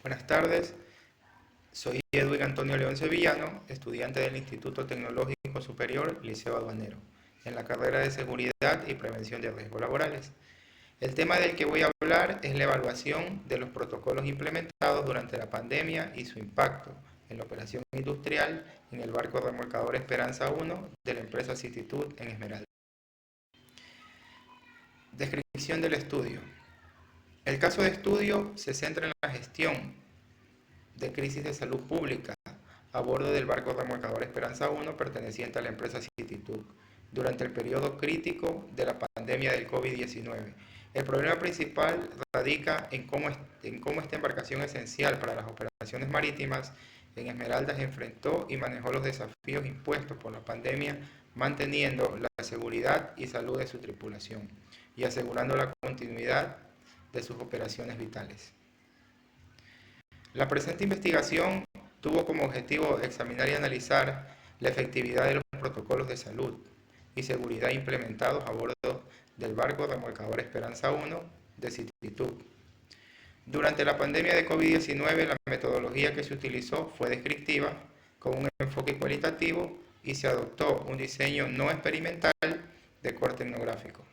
Buenas tardes, soy Edwin Antonio León Sevillano, estudiante del Instituto Tecnológico Superior Liceo Aduanero, en la carrera de Seguridad y Prevención de Riesgos Laborales. El tema del que voy a hablar es la evaluación de los protocolos implementados durante la pandemia y su impacto en la operación industrial en el barco remolcador Esperanza 1 de la empresa Cititud en Esmeralda. Descripción del estudio. El caso de estudio se centra en la gestión de crisis de salud pública a bordo del barco remolcador Esperanza 1 perteneciente a la empresa Cititud durante el periodo crítico de la pandemia del COVID-19. El problema principal radica en cómo esta embarcación esencial para las operaciones marítimas en Esmeraldas enfrentó y manejó los desafíos impuestos por la pandemia, manteniendo la seguridad y salud de su tripulación y asegurando la continuidad de sus operaciones vitales. La presente investigación tuvo como objetivo examinar y analizar la efectividad de los protocolos de salud y seguridad implementados a bordo del barco remolcador Esperanza 1 de Cititud. Durante la pandemia de COVID-19, la metodología que se utilizó fue descriptiva, con un enfoque cualitativo, y se adoptó un diseño no experimental de corte etnográfico.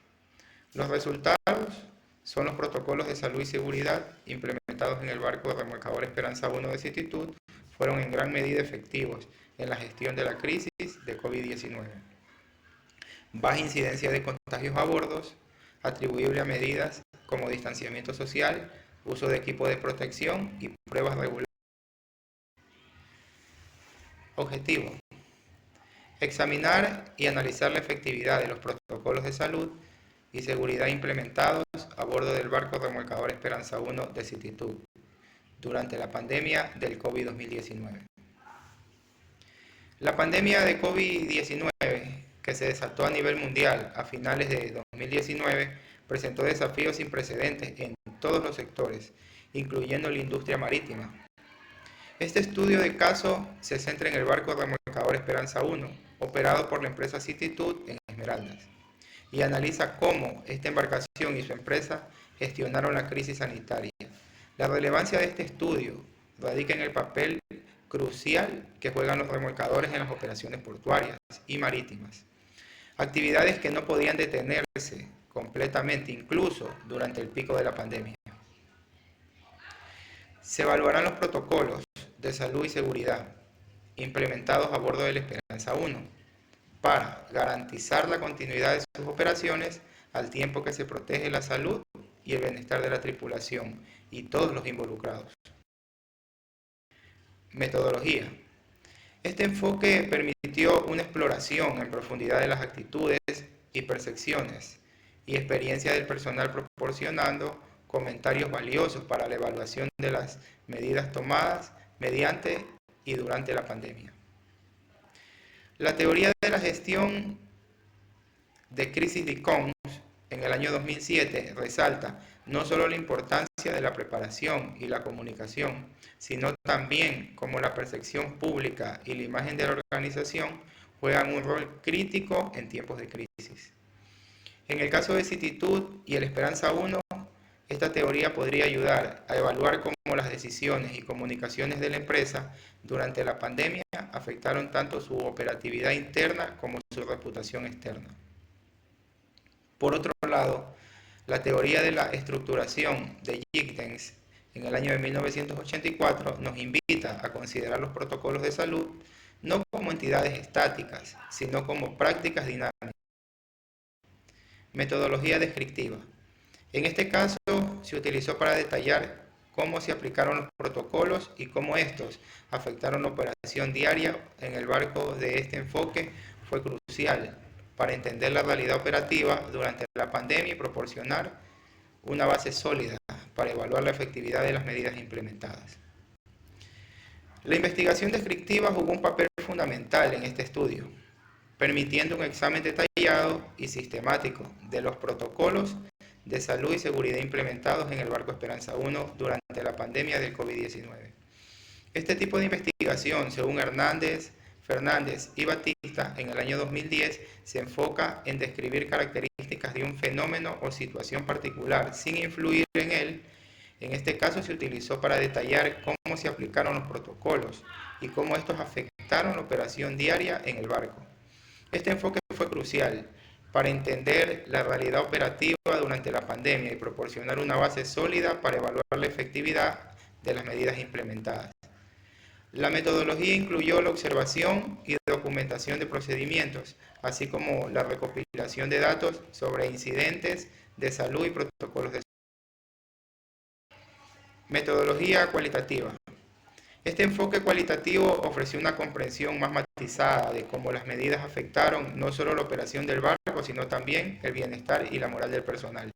Los resultados son los protocolos de salud y seguridad implementados en el barco remolcador Esperanza 1 de Cititud, fueron en gran medida efectivos en la gestión de la crisis de COVID-19. Baja incidencia de contagios a bordos, atribuible a medidas como distanciamiento social, uso de equipo de protección y pruebas regulares. Objetivo: examinar y analizar la efectividad de los protocolos de salud y seguridad implementados a bordo del barco remolcador Esperanza 1 de Cititud durante la pandemia del COVID-2019. La pandemia de COVID-19, que se desató a nivel mundial a finales de 2019, presentó desafíos sin precedentes en todos los sectores, incluyendo la industria marítima. Este estudio de caso se centra en el barco remolcador Esperanza 1, operado por la empresa Cititud en Esmeraldas, y analiza cómo esta embarcación y su empresa gestionaron la crisis sanitaria. La relevancia de este estudio radica en el papel crucial que juegan los remolcadores en las operaciones portuarias y marítimas, actividades que no podían detenerse completamente incluso durante el pico de la pandemia. Se evaluarán los protocolos de salud y seguridad implementados a bordo del Esperanza 1 para garantizar la continuidad de sus operaciones al tiempo que se protege la salud y el bienestar de la tripulación y todos los involucrados. Metodología. Este enfoque permitió una exploración en profundidad de las actitudes y percepciones y experiencia del personal, proporcionando comentarios valiosos para la evaluación de las medidas tomadas mediante y durante la pandemia. La teoría de la gestión de crisis de ICOMS en el año 2007 resalta no solo la importancia de la preparación y la comunicación, sino también cómo la percepción pública y la imagen de la organización juegan un rol crítico en tiempos de crisis. En el caso de Cititud y el Esperanza 1, esta teoría podría ayudar a evaluar cómo las decisiones y comunicaciones de la empresa durante la pandemia afectaron tanto su operatividad interna como su reputación externa. Por otro lado, la teoría de la estructuración de Gittens en el año de 1984 nos invita a considerar los protocolos de salud no como entidades estáticas, sino como prácticas dinámicas. Metodología descriptiva. En este caso, se utilizó para detallar cómo se aplicaron los protocolos y cómo estos afectaron la operación diaria en el barco. De este enfoque fue crucial para entender la realidad operativa durante la pandemia y proporcionar una base sólida para evaluar la efectividad de las medidas implementadas. La investigación descriptiva jugó un papel fundamental en este estudio, permitiendo un examen detallado y sistemático de los protocolos de salud y seguridad implementados en el barco Esperanza 1 durante la pandemia del COVID-19. Este tipo de investigación, según Fernández y Batista, en el año 2010, se enfoca en describir características de un fenómeno o situación particular sin influir en él En este caso se utilizó para detallar cómo se aplicaron los protocolos y cómo estos afectaron la operación diaria en el barco. Este enfoque fue crucial para entender la realidad operativa durante la pandemia y proporcionar una base sólida para evaluar la efectividad de las medidas implementadas. La metodología incluyó la observación y documentación de procedimientos, así como la recopilación de datos sobre incidentes de salud y protocolos de salud. Metodología cualitativa. Este enfoque cualitativo ofreció una comprensión más matizada de cómo las medidas afectaron no solo la operación del barco, sino también el bienestar y la moral del personal.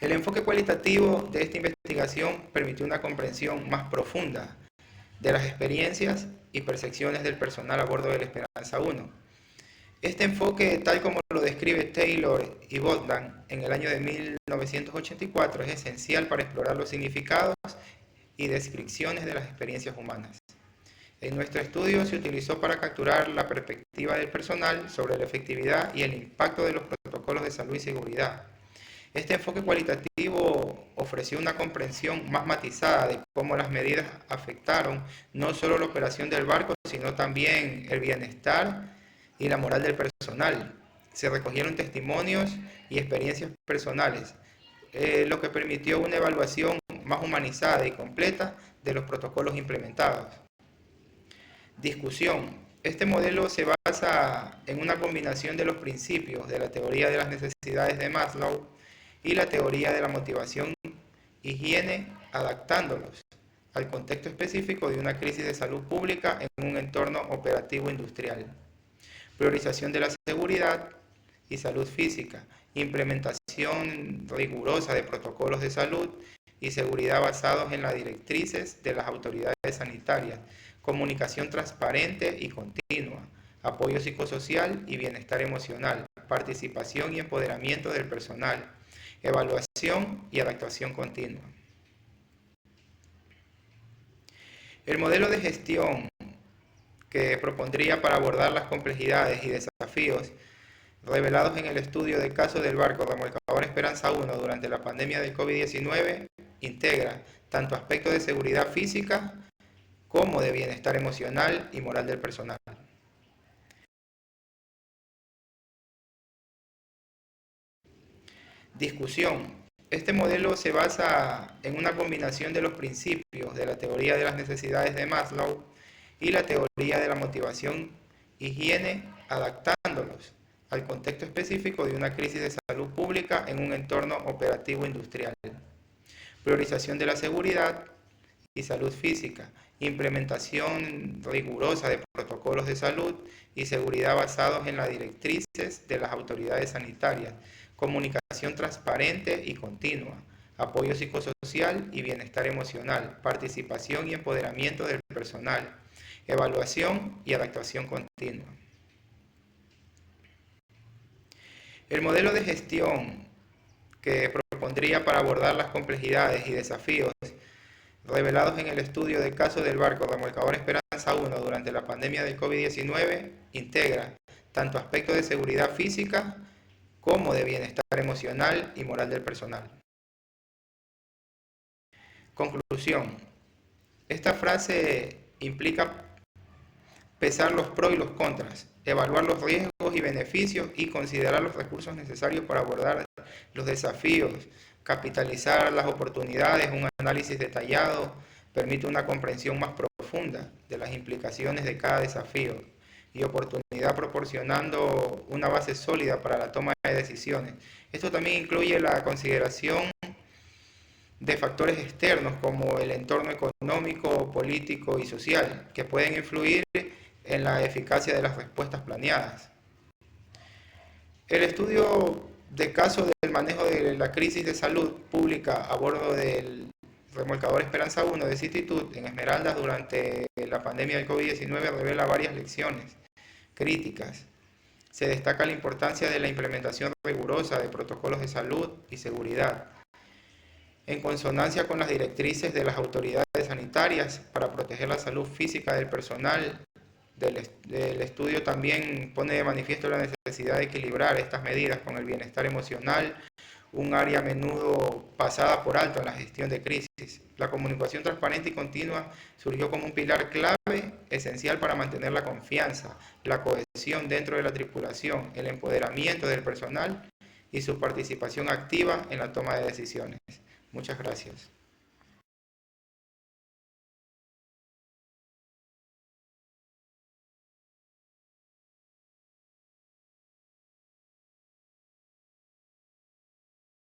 El enfoque cualitativo de esta investigación permitió una comprensión más profunda de las experiencias y percepciones del personal a bordo del Esperanza 1. Este enfoque, tal como lo describe Taylor y Botland en el año de 1984, es esencial para explorar los significados y descripciones de las experiencias humanas. En nuestro estudio se utilizó para capturar la perspectiva del personal sobre la efectividad y el impacto de los protocolos de salud y seguridad. Este enfoque cualitativo ofreció una comprensión más matizada de cómo las medidas afectaron no solo la operación del barco, sino también el bienestar y la moral del personal. Se recogieron testimonios y experiencias personales, lo que permitió una evaluación más humanizada y completa de los protocolos implementados. Discusión. Este modelo se basa en una combinación de los principios de la teoría de las necesidades de Maslow y la teoría de la motivación higiene, adaptándolos al contexto específico de una crisis de salud pública en un entorno operativo industrial. Priorización de la seguridad y salud física, implementación rigurosa de protocolos de salud y seguridad basados en las directrices de las autoridades sanitarias, comunicación transparente y continua, apoyo psicosocial y bienestar emocional, participación y empoderamiento del personal, evaluación y adaptación continua. El modelo de gestión que propondría para abordar las complejidades y desafíos revelados en el estudio del caso del barco remolcador Esperanza 1 durante la pandemia del COVID-19 integra tanto aspectos de seguridad física como de bienestar emocional y moral del personal. Discusión. Este modelo se basa en una combinación de los principios de la teoría de las necesidades de Maslow y la teoría de la motivación higiene, adaptándolos al contexto específico de una crisis de salud pública en un entorno operativo industrial. Priorización de la seguridad y salud física, implementación rigurosa de protocolos de salud y seguridad basados en las directrices de las autoridades sanitarias, comunicación transparente y continua, apoyo psicosocial y bienestar emocional, participación y empoderamiento del personal, evaluación y adaptación continua. El modelo de gestión que propondría para abordar las complejidades y desafíos revelados en el estudio del caso del barco remolcador Esperanza 1 durante la pandemia del COVID-19 integra tanto aspectos de seguridad física como de bienestar emocional y moral del personal. Conclusión. Esta frase implica pesar los pros y los contras, evaluar los riesgos y beneficios y considerar los recursos necesarios para abordar los desafíos, capitalizar las oportunidades. Un análisis detallado permite una comprensión más profunda de las implicaciones de cada desafío y oportunidad, proporcionando una base sólida para la toma de decisiones. Esto también incluye la consideración de factores externos como el entorno económico, político y social, que pueden influir en la eficacia de las respuestas planeadas. El estudio de caso del manejo de la crisis de salud pública a bordo del remolcador Esperanza 1 de Cititud en Esmeraldas durante la pandemia del COVID-19 revela varias lecciones críticas. Se destaca la importancia de la implementación rigurosa de protocolos de salud y seguridad, en consonancia con las directrices de las autoridades sanitarias para proteger la salud física del personal. Del estudio también pone de manifiesto la necesidad de equilibrar estas medidas con el bienestar emocional, un área a menudo pasada por alto en la gestión de crisis. La comunicación transparente y continua surgió como un pilar clave, esencial para mantener la confianza, la cohesión dentro de la tripulación, el empoderamiento del personal y su participación activa en la toma de decisiones. Muchas gracias.